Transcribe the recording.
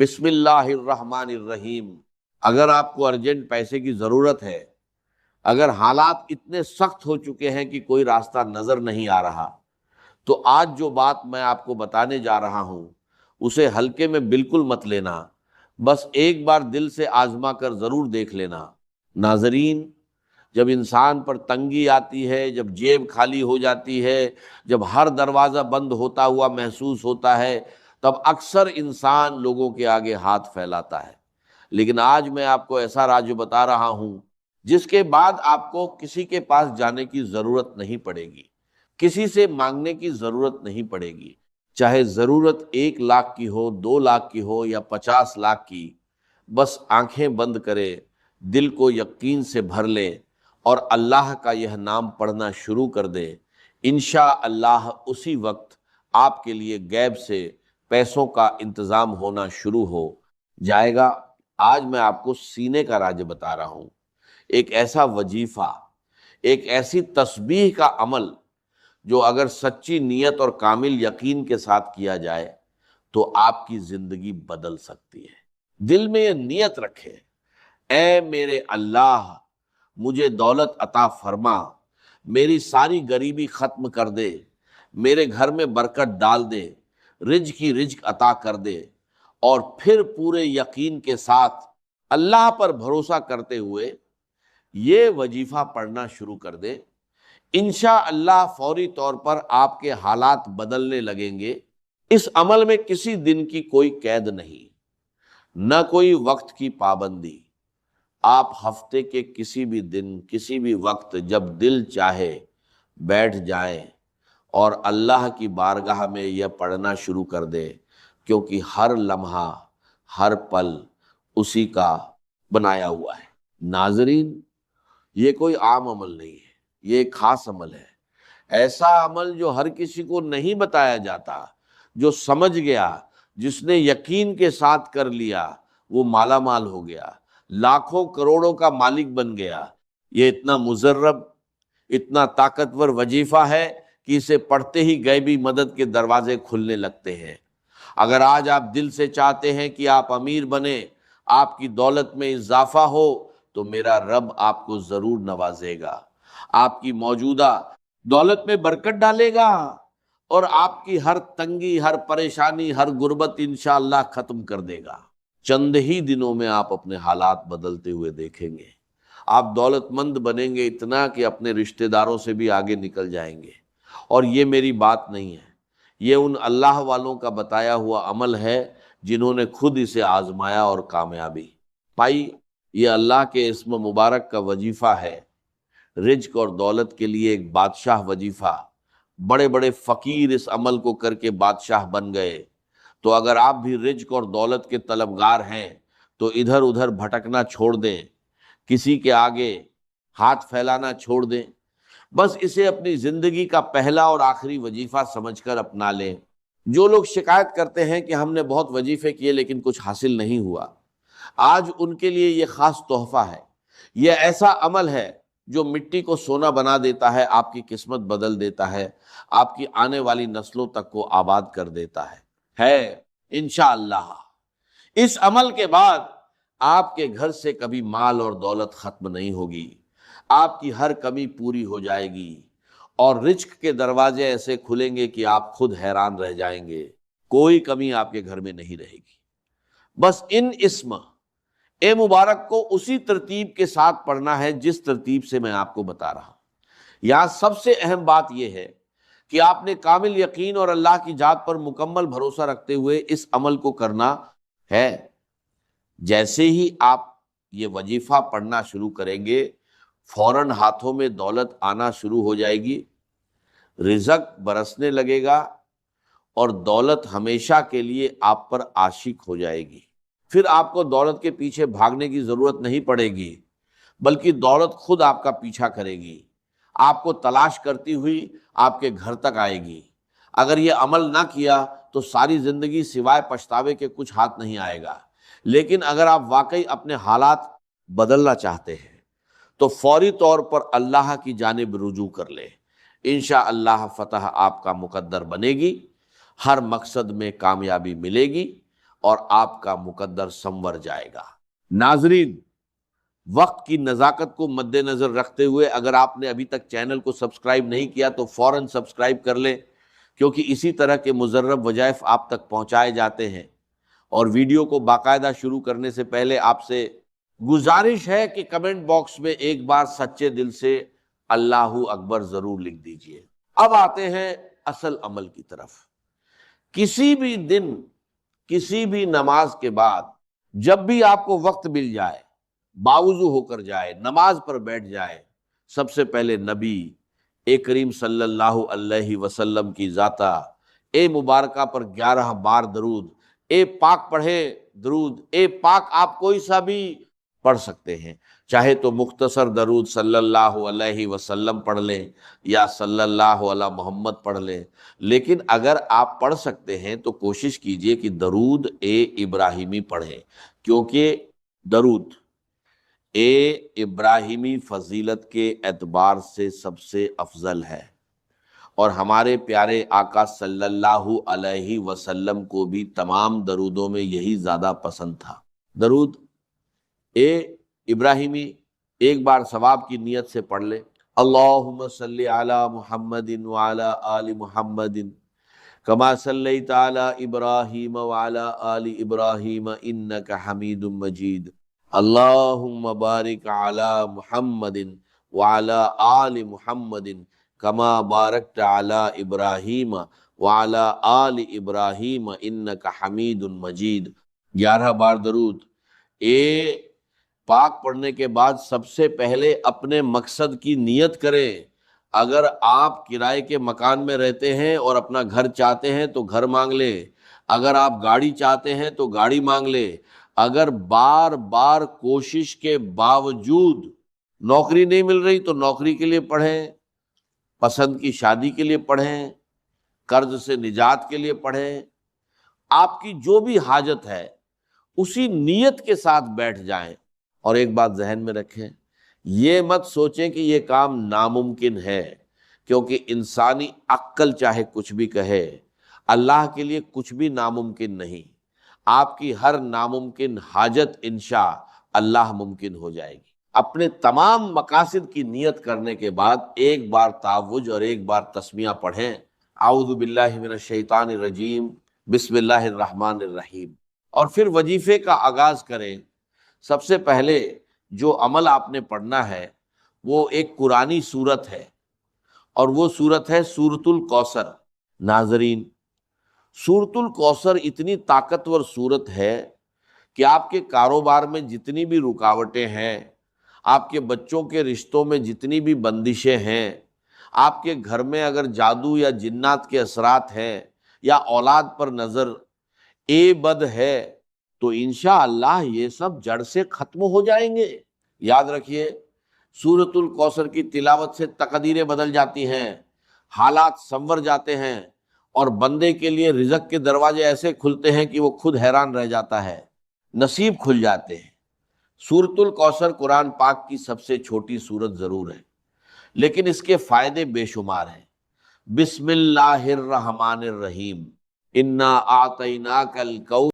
بسم اللہ الرحمن الرحیم۔ اگر آپ کو ارجنٹ پیسے کی ضرورت ہے، اگر حالات اتنے سخت ہو چکے ہیں کہ کوئی راستہ نظر نہیں آ رہا، تو آج جو بات میں آپ کو بتانے جا رہا ہوں اسے ہلکے میں بالکل مت لینا، بس ایک بار دل سے آزما کر ضرور دیکھ لینا۔ ناظرین، جب انسان پر تنگی آتی ہے، جب جیب خالی ہو جاتی ہے، جب ہر دروازہ بند ہوتا ہوا محسوس ہوتا ہے، تب اکثر انسان لوگوں کے آگے ہاتھ پھیلاتا ہے۔ لیکن آج میں آپ کو ایسا راز بتا رہا ہوں جس کے بعد آپ کو کسی کے پاس جانے کی ضرورت نہیں پڑے گی، کسی سے مانگنے کی ضرورت نہیں پڑے گی، چاہے ضرورت 1 لاکھ کی ہو، 2 لاکھ کی ہو یا 50 لاکھ کی۔ بس آنکھیں بند کرے، دل کو یقین سے بھر لے اور اللہ کا یہ نام پڑھنا شروع کر دے، انشاءاللہ اسی وقت آپ کے لیے غیب سے پیسوں کا انتظام ہونا شروع ہو جائے گا۔ آج میں آپ کو سینے کا راز بتا رہا ہوں، ایک ایسا وظیفہ، ایک ایسی تسبیح کا عمل جو اگر سچی نیت اور کامل یقین کے ساتھ کیا جائے تو آپ کی زندگی بدل سکتی ہے۔ دل میں یہ نیت رکھے، اے میرے اللہ، مجھے دولت عطا فرما، میری ساری غریبی ختم کر دے، میرے گھر میں برکت ڈال دے، رزق کی رزق عطا کر دے، اور پھر پورے یقین کے ساتھ اللہ پر بھروسہ کرتے ہوئے یہ وظیفہ پڑھنا شروع کر دے۔ انشاءاللہ فوری طور پر آپ کے حالات بدلنے لگیں گے۔ اس عمل میں کسی دن کی کوئی قید نہیں، نہ کوئی وقت کی پابندی۔ آپ ہفتے کے کسی بھی دن، کسی بھی وقت جب دل چاہے بیٹھ جائیں اور اللہ کی بارگاہ میں یہ پڑھنا شروع کر دے، کیونکہ ہر لمحہ، ہر پل اسی کا بنایا ہوا ہے۔ ناظرین، یہ کوئی عام عمل نہیں ہے، یہ ایک خاص عمل ہے، ایسا عمل جو ہر کسی کو نہیں بتایا جاتا۔ جو سمجھ گیا، جس نے یقین کے ساتھ کر لیا، وہ مالا مال ہو گیا، لاکھوں کروڑوں کا مالک بن گیا۔ یہ اتنا مجرب، اتنا طاقتور وظیفہ ہے کہ اسے پڑھتے ہی غیبی مدد کے دروازے کھلنے لگتے ہیں۔ اگر آج آپ دل سے چاہتے ہیں کہ آپ امیر بنیں، آپ کی دولت میں اضافہ ہو، تو میرا رب آپ کو ضرور نوازے گا، آپ کی موجودہ دولت میں برکت ڈالے گا، اور آپ کی ہر تنگی، ہر پریشانی، ہر غربت انشاءاللہ ختم کر دے گا۔ چند ہی دنوں میں آپ اپنے حالات بدلتے ہوئے دیکھیں گے۔ آپ دولت مند بنیں گے اتنا کہ اپنے رشتہ داروں سے بھی آگے نکل جائیں گے۔ اور یہ میری بات نہیں ہے، یہ ان اللہ والوں کا بتایا ہوا عمل ہے جنہوں نے خود اسے آزمایا اور کامیابی پائی۔ یہ اللہ کے اسم مبارک کا وظیفہ ہے۔ رزق اور دولت کے لیے ایک بادشاہ وظیفہ، بڑے بڑے فقیر اس عمل کو کر کے بادشاہ بن گئے۔ تو اگر آپ بھی رزق اور دولت کے طلبگار ہیں تو ادھر ادھر بھٹکنا چھوڑ دیں، کسی کے آگے ہاتھ پھیلانا چھوڑ دیں، بس اسے اپنی زندگی کا پہلا اور آخری وظیفہ سمجھ کر اپنا لیں۔ جو لوگ شکایت کرتے ہیں کہ ہم نے بہت وظیفے کیے لیکن کچھ حاصل نہیں ہوا، آج ان کے لیے یہ خاص تحفہ ہے۔ یہ ایسا عمل ہے جو مٹی کو سونا بنا دیتا ہے، آپ کی قسمت بدل دیتا ہے، آپ کی آنے والی نسلوں تک کو آباد کر دیتا ہے انشاءاللہ۔ اس عمل کے بعد آپ کے گھر سے کبھی مال اور دولت ختم نہیں ہوگی، آپ کی ہر کمی پوری ہو جائے گی، اور رزق کے دروازے ایسے کھلیں گے کہ آپ خود حیران رہ جائیں گے۔ کوئی کمی آپ کے گھر میں نہیں رہے گی۔ بس ان اسم اے مبارک کو اسی ترتیب کے ساتھ پڑھنا ہے جس ترتیب سے میں آپ کو بتا رہا ہوں۔ یہاں سب سے اہم بات یہ ہے کہ آپ نے کامل یقین اور اللہ کی ذات پر مکمل بھروسہ رکھتے ہوئے اس عمل کو کرنا ہے۔ جیسے ہی آپ یہ وظیفہ پڑھنا شروع کریں گے، فوراً ہاتھوں میں دولت آنا شروع ہو جائے گی، رزق برسنے لگے گا، اور دولت ہمیشہ کے لیے آپ پر عاشق ہو جائے گی۔ پھر آپ کو دولت کے پیچھے بھاگنے کی ضرورت نہیں پڑے گی، بلکہ دولت خود آپ کا پیچھا کرے گی، آپ کو تلاش کرتی ہوئی آپ کے گھر تک آئے گی۔ اگر یہ عمل نہ کیا تو ساری زندگی سوائے پچھتاوے کے کچھ ہاتھ نہیں آئے گا۔ لیکن اگر آپ واقعی اپنے حالات بدلنا چاہتے ہیں تو فوری طور پر اللہ کی جانب رجوع کر لیں، انشاءاللہ فتح آپ کا مقدر بنے گی، ہر مقصد میں کامیابی ملے گی، اور آپ کا مقدر سنور جائے گا۔ ناظرین، وقت کی نزاکت کو مد نظر رکھتے ہوئے اگر آپ نے ابھی تک چینل کو سبسکرائب نہیں کیا تو فوراً سبسکرائب کر لیں، کیونکہ اسی طرح کے مزرب وظائف آپ تک پہنچائے جاتے ہیں۔ اور ویڈیو کو باقاعدہ شروع کرنے سے پہلے آپ سے گزارش ہے کہ کمنٹ باکس میں ایک بار سچے دل سے اللہ اکبر ضرور لکھ دیجئے۔ اب آتے ہیں اصل عمل کی طرف۔ کسی بھی دن، کسی بھی نماز کے بعد جب بھی آپ کو وقت مل جائے، باوضو ہو کر جائے، نماز پر بیٹھ جائے، سب سے پہلے نبی کریم صلی اللہ علیہ وسلم کی ذاتہ مبارکہ پر 11 بار درود پاک پڑھے۔ درود پاک آپ کوئی سا بھی پڑھ سکتے ہیں، چاہے تو مختصر درود صلی اللہ علیہ وسلم پڑھ لیں یا صلی اللہ علی محمد پڑھ لیں، لیکن اگر آپ پڑھ سکتے ہیں تو کوشش کیجئے کہ درود ابراہیمی پڑھیں، کیونکہ درود ابراہیمی فضیلت کے اعتبار سے سب سے افضل ہے، اور ہمارے پیارے آقا صلی اللہ علیہ وسلم کو بھی تمام درودوں میں یہی زیادہ پسند تھا۔ درود ابراہیمی ایک بار ثواب کی نیت سے پڑھ لے۔ اللہم صلی علی محمد وعلی آل محمد کما صلیت علی ابراہیم وعلی آل ابراہیم انک حمید مجید، اللہم بارک علی محمد وعلی آل محمد کما بارکت علی ابراہیم وعلی آل ابراہیم انک حمید مجید۔ 11 بار درود پاک پڑھنے کے بعد سب سے پہلے اپنے مقصد کی نیت کریں۔ اگر آپ کرائے کے مکان میں رہتے ہیں اور اپنا گھر چاہتے ہیں تو گھر مانگ لیں، اگر آپ گاڑی چاہتے ہیں تو گاڑی مانگ لیں، اگر بار بار کوشش کے باوجود نوکری نہیں مل رہی تو نوکری کے لیے پڑھیں، پسند کی شادی کے لیے پڑھیں، قرض سے نجات کے لیے پڑھیں، آپ کی جو بھی حاجت ہے اسی نیت کے ساتھ بیٹھ جائیں۔ اور ایک بات ذہن میں رکھیں، یہ مت سوچیں کہ یہ کام ناممکن ہے، کیونکہ انسانی عقل چاہے کچھ بھی کہے، اللہ کے لیے کچھ بھی ناممکن نہیں۔ آپ کی ہر ناممکن حاجت انشاء اللہ ممکن ہو جائے گی۔ اپنے تمام مقاصد کی نیت کرنے کے بعد ایک بار تعوذ اور ایک بار تسمیہ پڑھیں، اعوذ باللہ من الشیطان الرجیم، بسم اللہ الرحمن الرحیم، اور پھر وظیفے کا آغاز کریں۔ سب سے پہلے جو عمل آپ نے پڑھنا ہے وہ ایک قرآنی سورت ہے، اور وہ سورت ہے سورۃ الکوثر۔ ناظرین، سورۃ الکوثر اتنی طاقتور سورت ہے کہ آپ کے کاروبار میں جتنی بھی رکاوٹیں ہیں، آپ کے بچوں کے رشتوں میں جتنی بھی بندشیں ہیں، آپ کے گھر میں اگر جادو یا جنات کے اثرات ہیں یا اولاد پر نظر بد ہے، تو انشاءاللہ یہ سب جڑ سے ختم ہو جائیں گے۔ یاد رکھیے، سورۃ الکوثر کی تلاوت سے تقدیریں بدل جاتی ہیں، حالات سنور جاتے ہیں، اور بندے کے لیے رزق کے دروازے ایسے کھلتے ہیں کہ وہ خود حیران رہ جاتا ہے، نصیب کھل جاتے ہیں۔ سورۃ الکوثر قرآن پاک کی سب سے چھوٹی سورت ضرور ہے، لیکن اس کے فائدے بے شمار ہیں۔ بسم اللہ الرحمن الرحیم، انا اعطیناک الکوثر